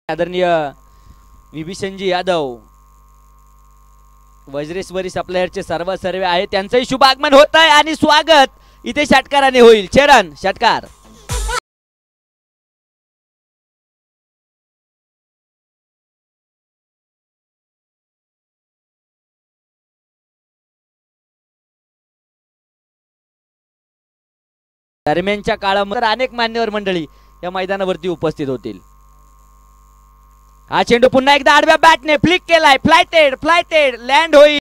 आदरणीय विभीषणजी यादव वज्रेश्वरी सप्लायरचे सर्व सर्वे आहे, त्यांचंही शुभ आगमन होत आहे आणि स्वागत इथे षटकाराने होईल। चरण षटकार दरम्यानच्या काळामध्ये अनेक मान्यवर मंडळी या मैदानावरती उपस्थित होतील। हा चेंडू पुन्हा एकदा आडव्या बॅटने फ्लिक केलाय, फ्लायटेड लँड होईल।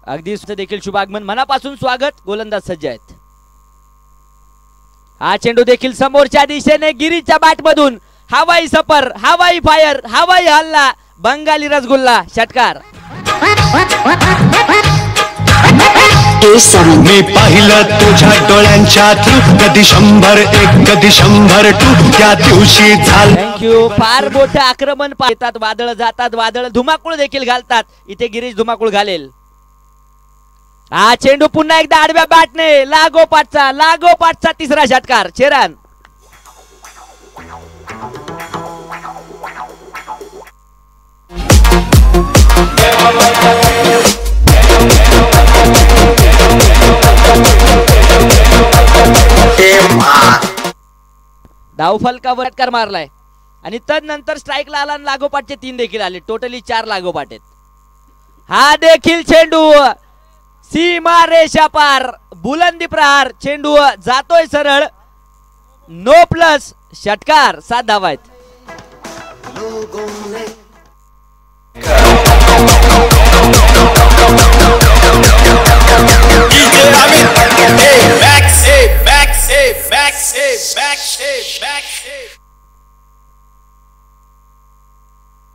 अगदी देखील शुभागमन, मनापासून स्वागत। गोलंदाज सज्ज आहेत। हा चेंडू देखील समोरच्या दिशेने गिरीच्या बॅट मधून हवाई सफर, हवाई फायर, हवाई हल्ला, बंगाली रसगुल्ला षटकार। मी पाहिलं तुझ्या डोळ्यांच्या थ्रू, कधी 100-1 कधी 100-2 त्या दिवशी झालं। थँक्यू। फार मोठे आक्रमण पाहतात, वादळ जातात, वादळ धुमाकूळ देखील घालतात, इथे गिरीश धुमाकूळ घालेल। हा चेंडू पुन्हा एकदा आडव्या बॅटने लागोपाठचा तिसरा षटकार। चेरन धावफलकावर षटकार मारलाय आणि तदनंतर स्ट्राइकला आला आणि लागोपाठचे 3 देखील आले, टोटली 4 लागोपाठ आहेत। हा देखील चेंडू सीमा रेषा पार, बुलंदी प्रहार, चेंडू जातोय सरळ, नो प्लस षटकार। 7 धावा आहेत।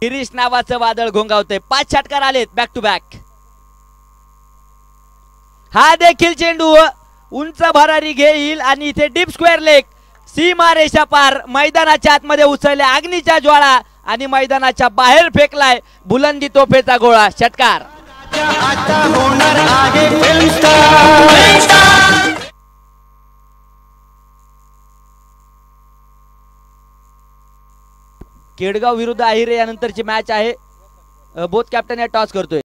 गिरीश नावाचं वादळ घोंगावतंय, 5 षटकार आलेत बॅक टू बॅक। हा देखील चेंडू उंच भरारी घेईल आणि इथे डीप स्क्वेअर लेग, सीमा रेषा पार, मैदानाच्या आतमध्ये उचलल्या अग्नीच्या ज्वाळा आणि मैदानाच्या बाहेर फेकलाय बुलंदी तोफेचा गोळा। षटकार। केडगाव विरुद्ध आहिरे यानंतरची मॅच आहे। बोथ कॅप्टन या टॉस करतोय।